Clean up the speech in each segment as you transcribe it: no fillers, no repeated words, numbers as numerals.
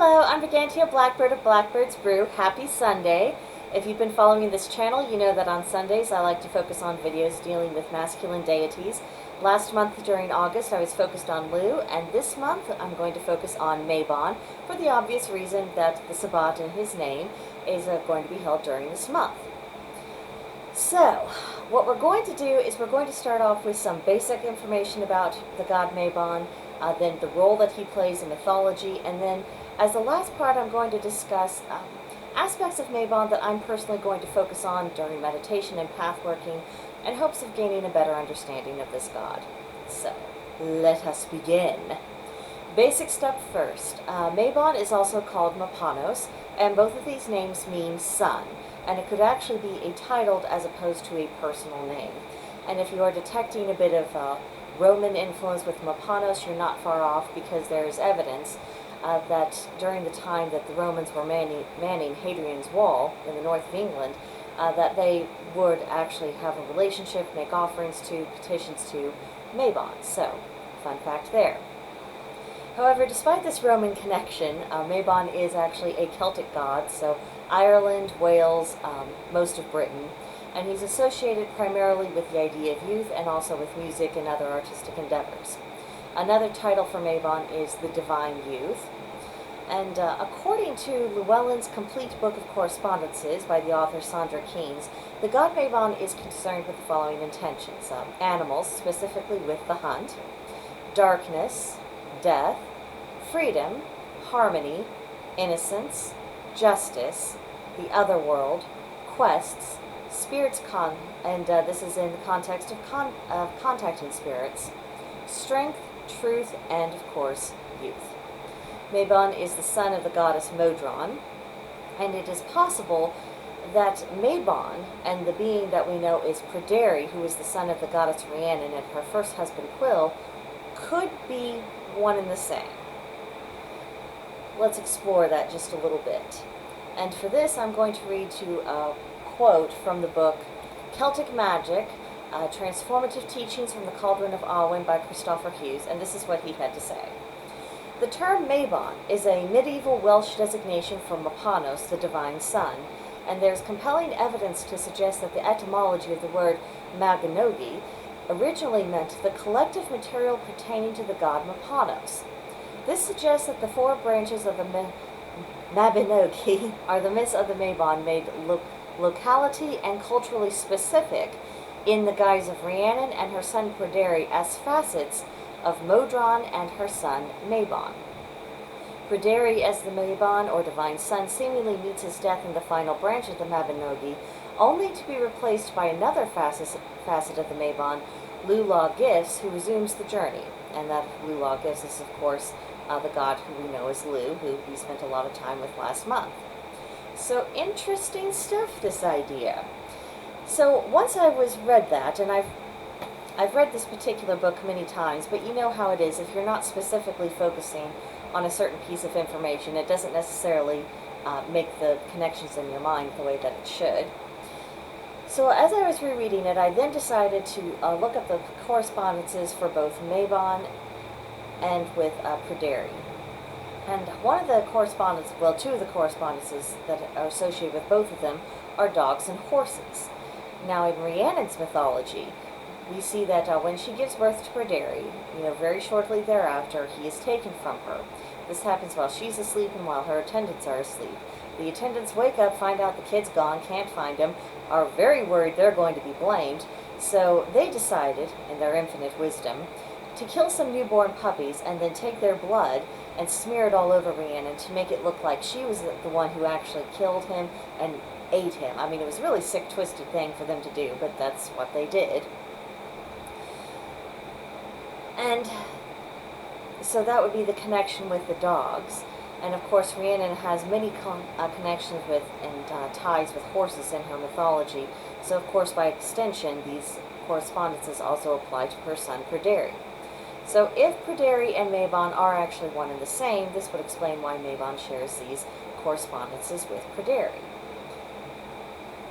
Hello, I'm Brigantia Blackbird of Blackbird's Brew. Happy Sunday. If you've been following this channel, you know that on Sundays I like to focus on videos dealing with masculine deities. Last month during August I was focused on Lu, and this month I'm going to focus on Mabon for the obvious reason that the Sabbat in his name is going to be held during this month. So, what we're going to do is we're going to start off with some basic information about the god Mabon, then the role that he plays in mythology, and then as the last part I'm going to discuss aspects of Mabon that I'm personally going to focus on during meditation and pathworking in hopes of gaining a better understanding of this god. So, let us begin. Basic step first. Mabon is also called Mapanos, and both of these names mean sun, and it could actually be a titled as opposed to a personal name. And if you are detecting a bit of Roman influence with Mapanos, you're not far off, because there is evidence that during the time that the Romans were manning Hadrian's Wall in the north of England, that they would actually have a relationship, make offerings to, petitions to Mabon. So, fun fact there. However, despite this Roman connection, Mabon is actually a Celtic god, so Ireland, Wales, most of Britain, and he's associated primarily with the idea of youth and also with music and other artistic endeavors. Another title for Mabon is the Divine Youth, and according to Llewellyn's Complete Book of Correspondences by the author Sandra Keynes, the god Mabon is concerned with the following intentions: animals, specifically with the hunt, darkness, death, freedom, harmony, innocence, justice, the other world, quests, spirits this is in the context of contacting spirits, strength, truth, and of course, youth. Mabon is the son of the goddess Modron, and it is possible that Mabon and the being that we know is Pryderi, who is the son of the goddess Rhiannon and her first husband Quill, could be one and the same. Let's explore that just a little bit. And for this, I'm going to read you a quote from the book Celtic Magic, Transformative Teachings from the Cauldron of Awin by Christopher Hughes, and this is what he had to say. The term Mabon is a medieval Welsh designation for Mapanos, the divine sun, and there's compelling evidence to suggest that the etymology of the word Mabinogi originally meant the collective material pertaining to the god Mapanos. This suggests that the four branches of the Mabinogi are the myths of the Mabon made locality and culturally specific in the guise of Rhiannon and her son Pryderi as facets of Modron and her son Mabon. Pryderi as the Mabon, or divine sun, seemingly meets his death in the final branch of the Mabinogi, only to be replaced by another facet of the Mabon, Lulaw Gifts, who resumes the journey. And that Lulaw Gifts is, of course, the god who we know as Lu, who we spent a lot of time with last month. So interesting stuff, this idea. So once I read that, and I've read this particular book many times, but you know how it is. If you're not specifically focusing on a certain piece of information, it doesn't necessarily make the connections in your mind the way that it should. So as I was rereading it, I then decided to look up the correspondences for both Mabon and with Pryderi. And one of the correspondences, well, two of the correspondences that are associated with both of them are dogs and horses. Now, in Rhiannon's mythology, we see that when she gives birth to Pryderi, very shortly thereafter, he is taken from her. This happens while she's asleep and while her attendants are asleep. The attendants wake up, find out the kid's gone, can't find him, are very worried they're going to be blamed, so they decided, in their infinite wisdom, to kill some newborn puppies and then take their blood and smear it all over Rhiannon to make it look like she was the one who actually killed him and ate him. I mean, it was a really sick, twisted thing for them to do, but that's what they did. And so that would be the connection with the dogs. And of course, Rhiannon has many connections with and ties with horses in her mythology. So of course, by extension, these correspondences also apply to her son Pryderi. So if Pryderi and Mabon are actually one and the same, this would explain why Mabon shares these correspondences with Pryderi.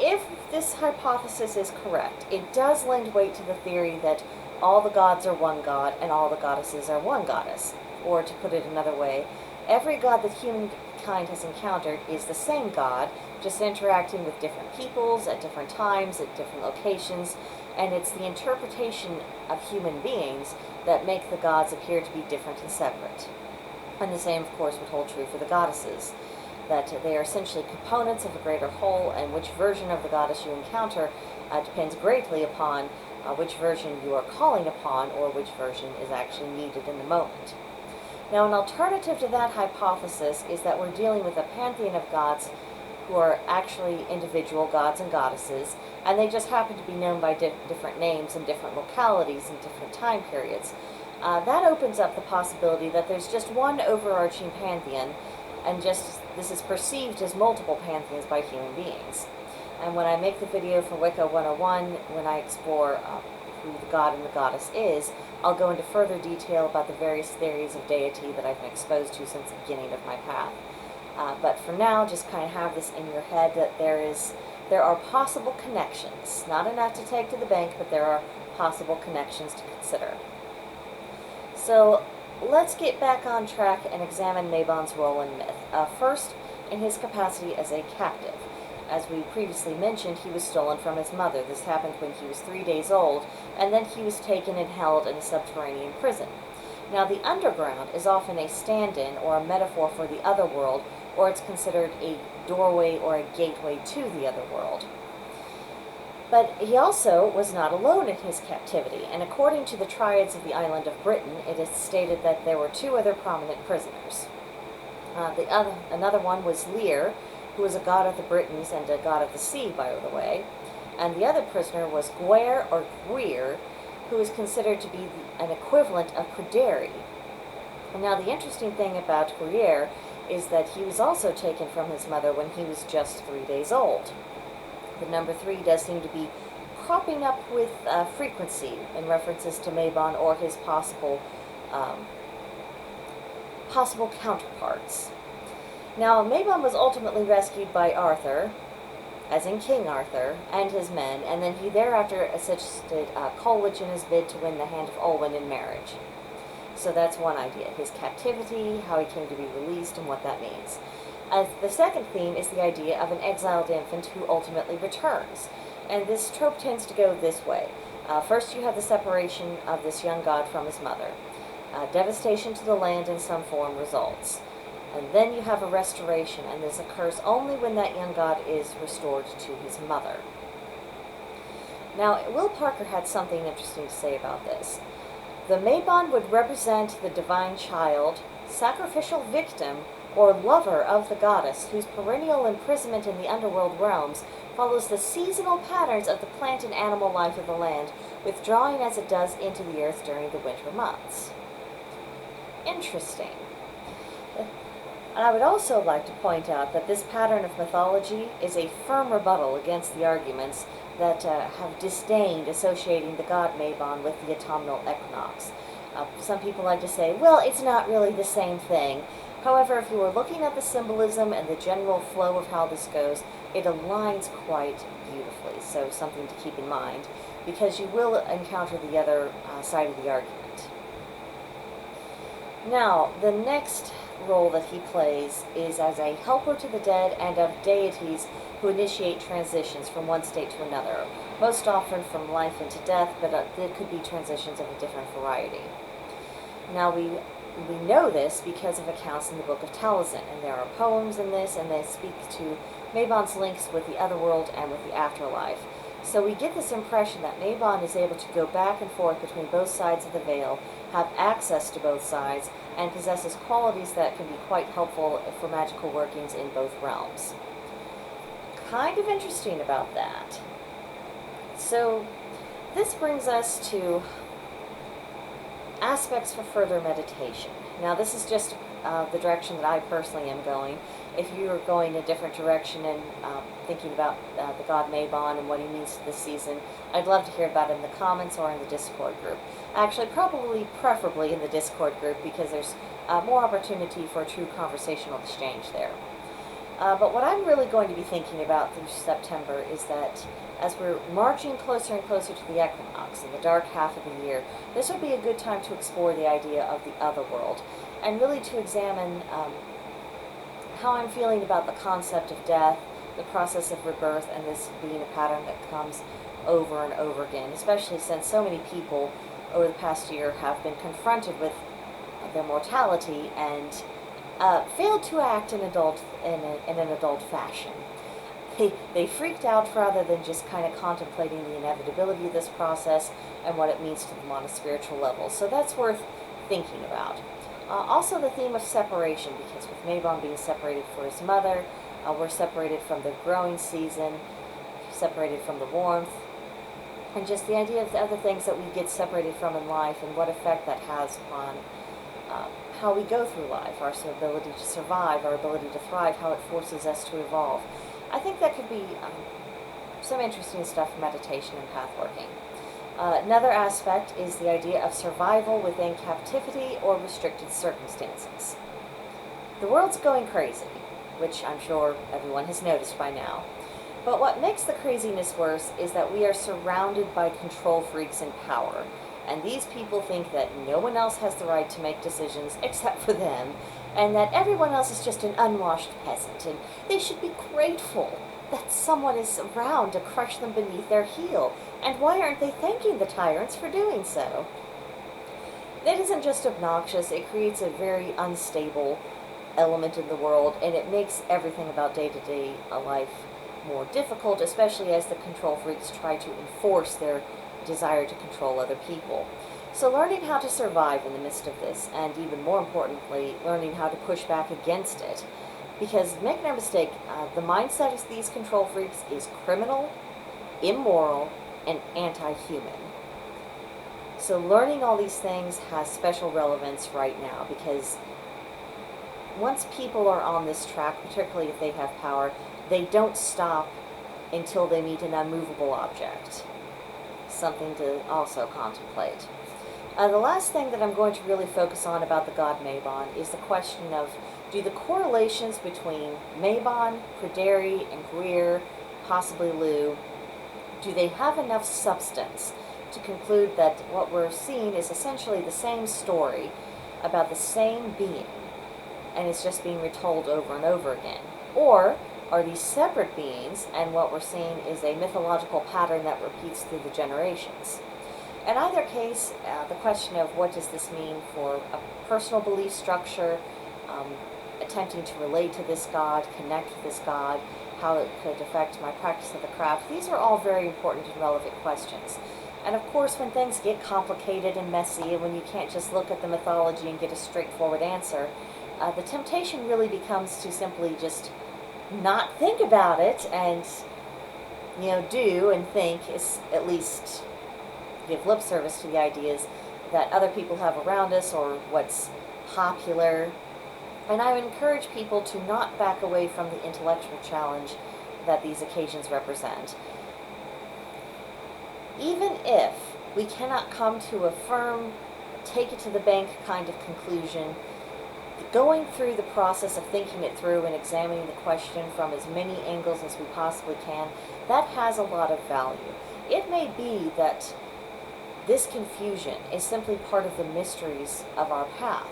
If this hypothesis is correct, it does lend weight to the theory that all the gods are one god and all the goddesses are one goddess. Or to put it another way, every god that humankind has encountered is the same god, just interacting with different peoples at different times, at different locations, and it's the interpretation of human beings that make the gods appear to be different and separate. And the same, of course, would hold true for the goddesses, that they are essentially components of a greater whole, and which version of the goddess you encounter depends greatly upon which version you are calling upon, or which version is actually needed in the moment. Now, an alternative to that hypothesis is that we're dealing with a pantheon of gods who are actually individual gods and goddesses, and they just happen to be known by different names in different localities and different time periods. That opens up the possibility that there's just one overarching pantheon, and just this is perceived as multiple pantheons by human beings. And when I make the video for Wicca 101, when I explore who the god and the goddess is, I'll go into further detail about the various theories of deity that I've been exposed to since the beginning of my path. But for now, just kind of have this in your head that there are possible connections. Not enough to take to the bank, but there are possible connections to consider. So let's get back on track and examine Mabon's role in myth. First, in his capacity as a captive. As we previously mentioned, he was stolen from his mother. This happened when he was 3 days old, and then he was taken and held in a subterranean prison. Now, the underground is often a stand-in or a metaphor for the other world, or it's considered a doorway or a gateway to the other world. But he also was not alone in his captivity, and according to the triads of the island of Britain, it is stated that there were 2 other prominent prisoners. Another one was Lear, who was a god of the Britons and a god of the sea, by the way, and the other prisoner was Gwyr or Gwir, who is considered to be an equivalent of Pryderi. Now, the interesting thing about Gwir is that he was also taken from his mother when he was just 3 days old. The number 3 does seem to be cropping up with frequency in references to Mabon or his possible counterparts. Now, Mabon was ultimately rescued by Arthur, as in King Arthur, and his men, and then he thereafter assisted Coleridge in his bid to win the hand of Olwen in marriage. So that's one idea, his captivity, how he came to be released, and what that means. The second theme is the idea of an exiled infant who ultimately returns. And this trope tends to go this way. First you have the separation of this young god from his mother. Devastation to the land in some form results. And then you have a restoration, and this occurs only when that young god is restored to his mother. Now, Will Parker had something interesting to say about this. The Mabon would represent the divine child, sacrificial victim, or lover of the goddess, whose perennial imprisonment in the underworld realms follows the seasonal patterns of the plant and animal life of the land, withdrawing as it does into the earth during the winter months. Interesting. And I would also like to point out that this pattern of mythology is a firm rebuttal against the arguments that have disdained associating the god Mabon with the autumnal equinox. Some people like to say, well, it's not really the same thing. However, if you are looking at the symbolism and the general flow of how this goes, it aligns quite beautifully. So something to keep in mind, because you will encounter the other side of the argument. Now, the next role that he plays is as a helper to the dead and of deities who initiate transitions from one state to another, most often from life into death, but there could be transitions of a different variety. Now, we know this because of accounts in the Book of Taliesin, and there are poems in this, and they speak to Mabon's links with the other world and with the afterlife. So we get this impression that Mabon is able to go back and forth between both sides of the veil, have access to both sides, and possesses qualities that can be quite helpful for magical workings in both realms. Kind of interesting about that. So this brings us to aspects for further meditation. Now, this is just the direction that I personally am going. If you are going a different direction and thinking about the god Mabon and what he means to this season, I'd love to hear about it in the comments or in the Discord group. Actually, preferably in the Discord group, because there's more opportunity for a true conversational exchange there. But what I'm really going to be thinking about through September is that as we're marching closer and closer to the equinox in the dark half of the year, this would be a good time to explore the idea of the other world. and really to examine how I'm feeling about the concept of death, the process of rebirth, and this being a pattern that comes over and over again, especially since so many people over the past year have been confronted with their mortality and failed to act in an adult fashion. They freaked out rather than just kind of contemplating the inevitability of this process and what it means to them on a spiritual level. So that's worth thinking about. Also the theme of separation, because with Mabon being separated from his mother, we're separated from the growing season, separated from the warmth, and just the idea of the other things that we get separated from in life and what effect that has on how we go through life, our ability to survive, our ability to thrive, how it forces us to evolve. I think that could be some interesting stuff for meditation and path working. Another aspect is the idea of survival within captivity or restricted circumstances. The world's going crazy, which I'm sure everyone has noticed by now. But what makes the craziness worse is that we are surrounded by control freaks in power. And these people think that no one else has the right to make decisions except for them, and that everyone else is just an unwashed peasant, and they should be grateful that someone is around to crush them beneath their heel. And why aren't they thanking the tyrants for doing so? It isn't just obnoxious, it creates a very unstable element in the world, and it makes everything about day-to-day life more difficult, especially as the control freaks try to enforce their desire to control other people. So learning how to survive in the midst of this, and even more importantly, learning how to push back against it. Because, make no mistake, the mindset of these control freaks is criminal, immoral, and anti-human. So learning all these things has special relevance right now, because once people are on this track, particularly if they have power, they don't stop until they meet an unmovable object. Something to also contemplate. The last thing that I'm going to really focus on about the god Mabon is the question of, do the correlations between Mabon, Pryderi, and Gwir, possibly Lu, do they have enough substance to conclude that what we're seeing is essentially the same story about the same being, and it's just being retold over and over again? Or are these separate beings, and what we're seeing is a mythological pattern that repeats through the generations? In either case, the question of what does this mean for a personal belief structure, attempting to relate to this god, connect with this god, how it could affect my practice of the craft, these are all very important and relevant questions. And of course, when things get complicated and messy, and when you can't just look at the mythology and get a straightforward answer, the temptation really becomes to simply just not think about it and, do and think, is at least give lip service to the ideas that other people have around us or what's popular. And I would encourage people to not back away from the intellectual challenge that these occasions represent. Even if we cannot come to a firm, take it to the bank kind of conclusion, going through the process of thinking it through and examining the question from as many angles as we possibly can, that has a lot of value. It may be that this confusion is simply part of the mysteries of our path.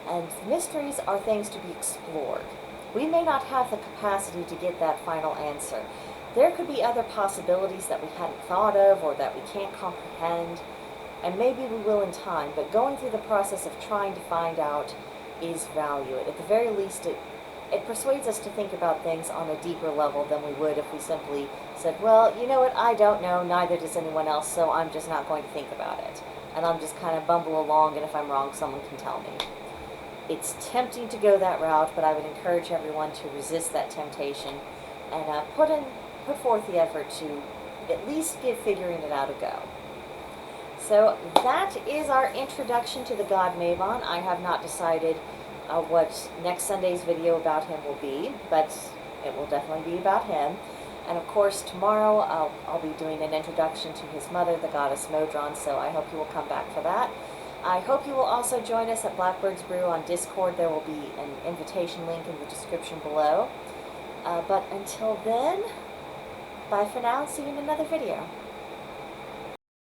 And mysteries are things to be explored. We may not have the capacity to get that final answer. There could be other possibilities that we hadn't thought of or that we can't comprehend, and maybe we will in time, but going through the process of trying to find out is value. At the very least, it persuades us to think about things on a deeper level than we would if we simply said, well, you know what, I don't know, neither does anyone else, so I'm just not going to think about it. And I'm just kind of bumble along, and if I'm wrong, someone can tell me. It's tempting to go that route, but I would encourage everyone to resist that temptation and put forth the effort to at least give figuring it out a go. So that is our introduction to the god Mabon. I have not decided what next Sunday's video about him will be, but it will definitely be about him. And of course, tomorrow I'll be doing an introduction to his mother, the goddess Modron, so I hope you will come back for that. I hope you will also join us at Blackbird's Brew on Discord. There will be an invitation link in the description below. But until then, bye for now. See you in another video.